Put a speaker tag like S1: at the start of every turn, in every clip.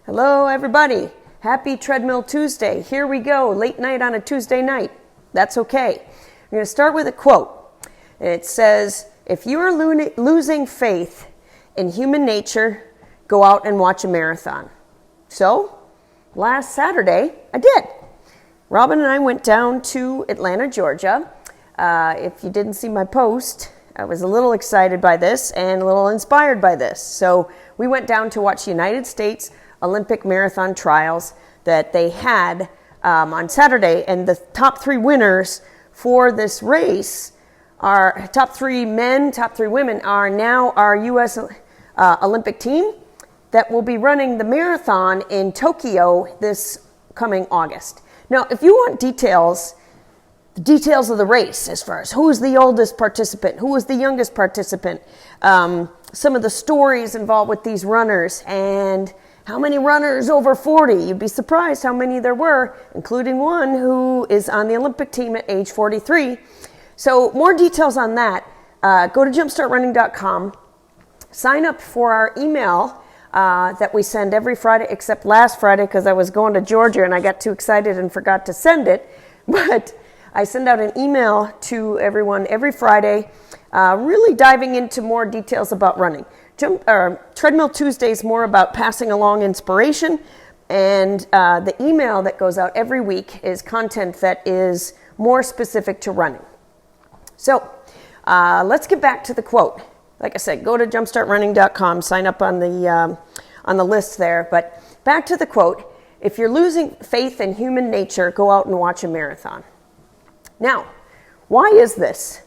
S1: Hello, everybody. Happy Treadmill Tuesday. Here we go, late night on a Tuesday night. That's okay. I'm going to start with a quote. It says, if you are losing faith in human nature, go out and watch a marathon. So, last Saturday, I did. Robin and I went down to Atlanta, Georgia. If you didn't see my post, I was a little excited by this and a little inspired by this. So we went down to watch United States Olympic marathon trials that they had on Saturday. And the top three winners for this race are top three men, top three women are now our U.S. Olympic team that will be running the marathon in Tokyo this coming August. Now, if you want details, the details of the race as far as who is the oldest participant, who is the youngest participant, some of the stories involved with these runners, and how many runners over 40? You'd be surprised how many there were, including one who is on the Olympic team at age 43. So more details on that, go to jumpstartrunning.com, sign up for our email that we send every Friday, except last Friday because I was going to Georgia and I got too excited and forgot to send it. But I send out an email to everyone every Friday, really diving into more details about running. Treadmill Tuesday is more about passing along inspiration, and the email that goes out every week is content that is more specific to running. So let's get back to the quote. Like I said, go to jumpstartrunning.com, sign up on the list there. But back to the quote, if you're losing faith in human nature, go out and watch a marathon. Now, why is this?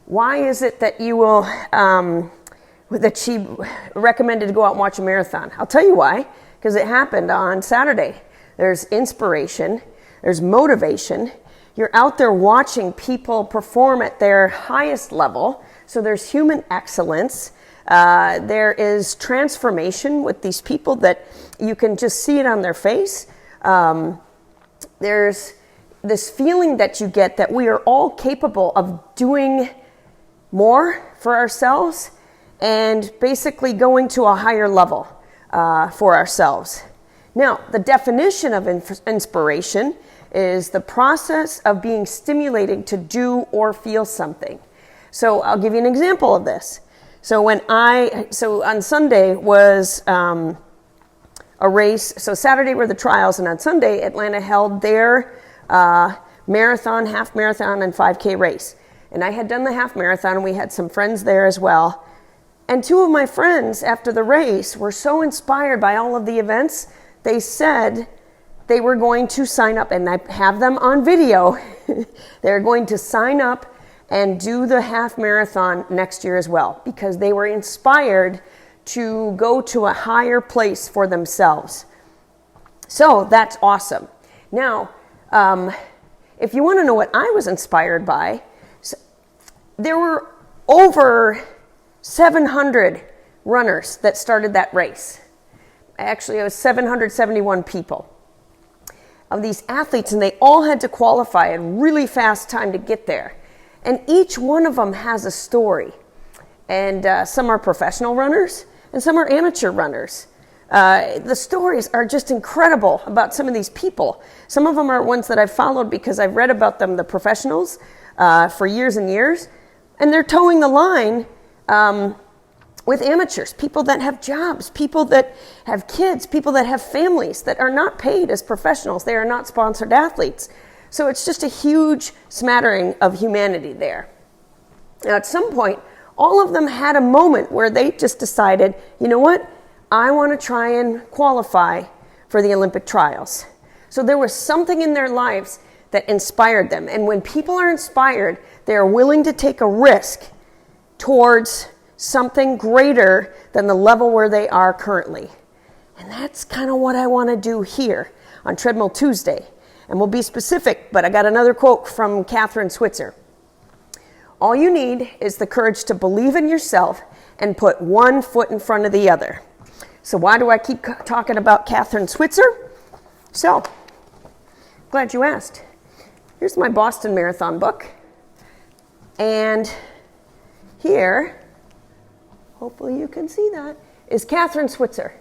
S1: Why is it that you will... that she recommended to go out and watch a marathon? I'll tell you why. Because it happened on Saturday. There's inspiration. There's motivation. You're out there watching people perform at their highest level. So there's human excellence. There is transformation with these people that you can just see it on their face. There's this feeling that you get that we are all capable of doing more for ourselves and basically going to a higher level for ourselves. Now, the definition of inspiration is the process of being stimulated to do or feel something. So I'll give you an example of this. So on Sunday was a race. So Saturday were the trials, and on Sunday, Atlanta held their marathon, half marathon, and 5K race. And I had done the half marathon, and we had some friends there as well. And two of my friends after the race were so inspired by all of the events, they said they were going to sign up, and I have them on video. They're going to sign up and do the half marathon next year as well, because they were inspired to go to a higher place for themselves. So that's awesome. Now, if you want to know what I was inspired by, there were over 700 runners that started that race. Actually, it was 771 people of these athletes, and they all had to qualify a really fast time to get there. And each one of them has a story. And some are professional runners, and some are amateur runners. The stories are just incredible about some of these people. Some of them are ones that I've followed because I've read about them, the professionals, for years and years. And they're towing the line with amateurs, people that have jobs, people that have kids, people that have families that are not paid as professionals. They are not sponsored athletes. So it's just a huge smattering of humanity there. Now, at some point, all of them had a moment where they just decided, you know what? I want to try and qualify for the Olympic trials. So there was something in their lives that inspired them. And when people are inspired, they are willing to take a risk towards something greater than the level where they are currently. And that's kind of what I want to do here on Treadmill Tuesday. And we'll be specific, but I got another quote from Catherine Switzer. All you need is the courage to believe in yourself and put one foot in front of the other. So why do I keep talking about Catherine Switzer? So, glad you asked. Here's my Boston Marathon book. And here, hopefully you can see that, is Catherine Switzer.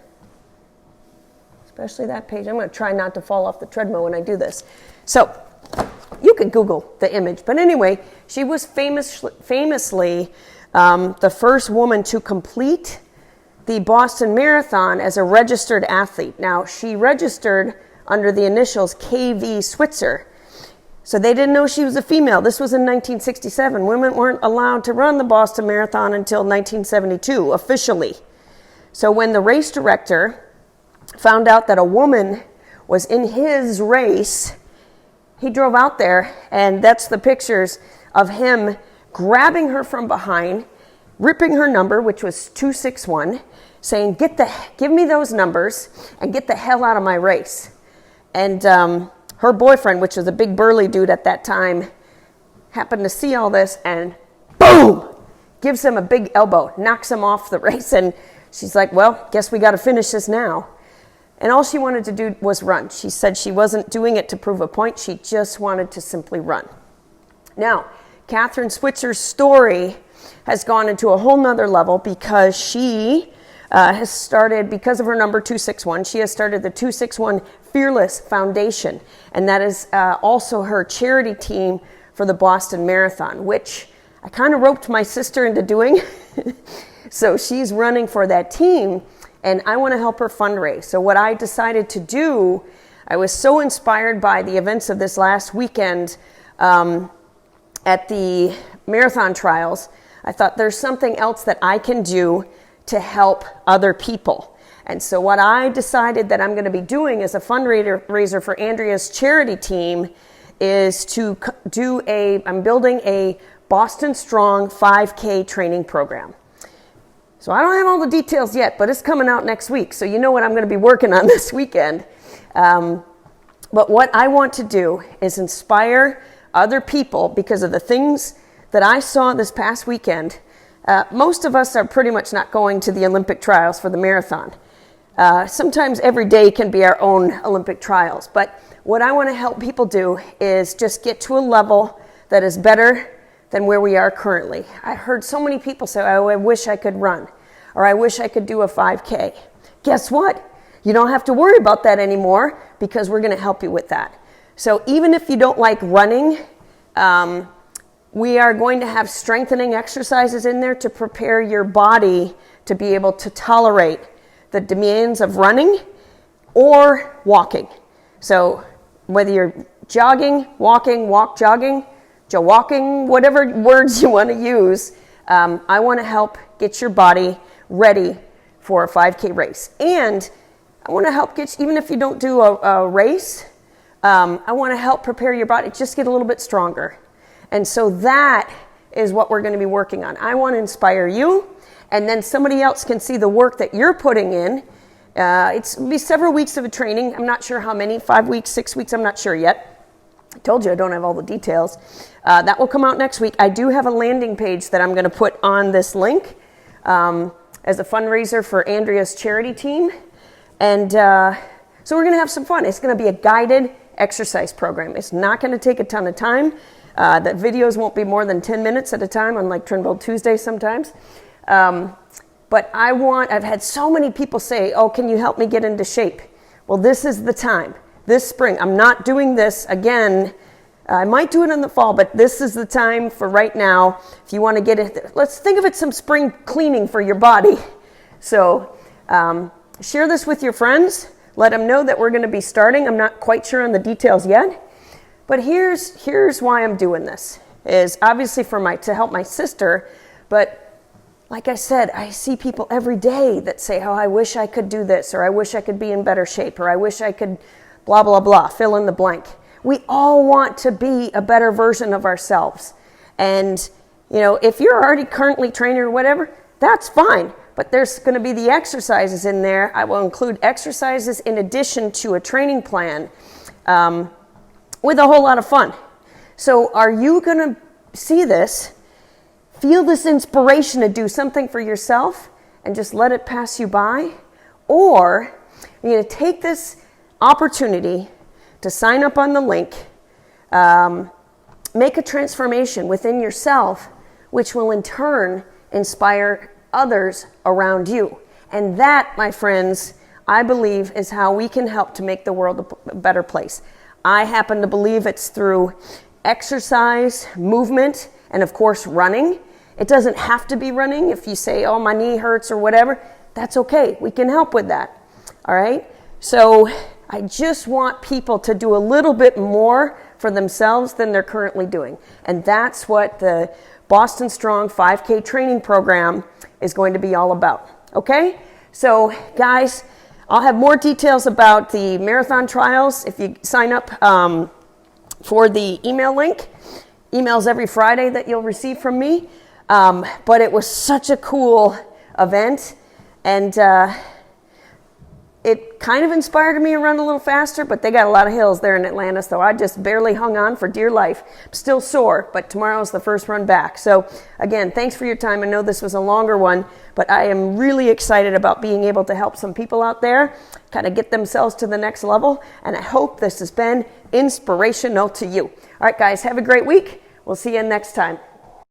S1: especially that page. I'm going to try not to fall off the treadmill when I do this. So you can Google the image. But anyway, she was famously the first woman to complete the Boston Marathon as a registered athlete. Now, she registered under the initials KV Switzer. So they didn't know she was a female. This was in 1967. Women weren't allowed to run the Boston Marathon until 1972, officially. So when the race director found out that a woman was in his race, he drove out there, and that's the pictures of him grabbing her from behind, ripping her number, which was 261, saying, give me those numbers and get the hell out of my race. And her boyfriend, which was a big burly dude at that time, happened to see all this and boom, gives him a big elbow, knocks him off the race. And she's like, well, guess we got to finish this now. And all she wanted to do was run. She said she wasn't doing it to prove a point. She just wanted to simply run. Now, Catherine Switzer's story has gone into a whole nother level because she has started, because of her number 261, she has started the 261 Fearless Foundation. And that is also her charity team for the Boston Marathon, which I kind of roped my sister into doing. So she's running for that team, and I want to help her fundraise. So what I decided to do, I was so inspired by the events of this last weekend at the marathon trials. I thought there's something else that I can do to help other people. And so what I decided that I'm going to be doing as a fundraiser for Andrea's charity team is to I'm building a Boston Strong 5K training program. So I don't have all the details yet, but it's coming out next week. So you know what I'm going to be working on this weekend. But what I want to do is inspire other people because of the things that I saw this past weekend. Most of us are pretty much not going to the Olympic trials for the marathon. Sometimes every day can be our own Olympic trials. But what I want to help people do is just get to a level that is better than where we are currently. I heard so many people say, oh, I wish I could run, or I wish I could do a 5K. Guess what? You don't have to worry about that anymore because we're going to help you with that. So even if you don't like running, we are going to have strengthening exercises in there to prepare your body to be able to tolerate the demands of running or walking. So whether you're jogging, walking, jogging, whatever words you want to use, I want to help get your body ready for a 5K race. And I want to help get, even if you don't do a race, I want to help prepare your body, just get a little bit stronger. And so that is what we're going to be working on. I want to inspire you, and then somebody else can see the work that you're putting in. It'll be several weeks of a training. I'm not sure how many, 5 weeks, 6 weeks, I'm not sure yet. I told you I don't have all the details. That will come out next week. I do have a landing page that I'm going to put on this link as a fundraiser for Andrea's charity team. And so we're going to have some fun. It's going to be a guided exercise program. It's not going to take a ton of time. The videos won't be more than 10 minutes at a time, unlike Trinville Tuesday sometimes. But I've had so many people say, oh, can you help me get into shape? Well, this is the time. This spring, I'm not doing this again. I might do it in the fall, but this is the time for right now. If you want to get it, let's think of it some spring cleaning for your body. So share this with your friends. Let them know that we're going to be starting. I'm not quite sure on the details yet. But here's why I'm doing this. Is obviously to help my sister, but like I said, I see people every day that say, oh, I wish I could do this, or I wish I could be in better shape, or I wish I could blah, blah, blah, fill in the blank. We all want to be a better version of ourselves. And, you know, if you're already currently training or whatever, that's fine. But there's going to be the exercises in there. I will include exercises in addition to a training plan with a whole lot of fun. So are you going to see this, feel this inspiration to do something for yourself and just let it pass you by? Or you're going to take this opportunity to sign up on the link, make a transformation within yourself, which will in turn inspire others around you. And that, my friends, I believe, is how we can help to make the world a better place. I happen to believe it's through exercise, movement, and of course running. It doesn't have to be running. If you say, oh, my knee hurts or whatever, that's okay. We can help with that. All right? So I just want people to do a little bit more for themselves than they're currently doing. And that's what the Boston Strong 5K training program is going to be all about. Okay? So guys, I'll have more details about the marathon trials if you sign up for the email link. Emails every Friday that you'll receive from me. But it was such a cool event, and it kind of inspired me to run a little faster, but they got a lot of hills there in Atlanta, so I just barely hung on for dear life. I'm still sore, but tomorrow's the first run back. So again, thanks for your time. I know this was a longer one, but I am really excited about being able to help some people out there kind of get themselves to the next level, and I hope this has been inspirational to you. All right, guys, have a great week. We'll see you next time.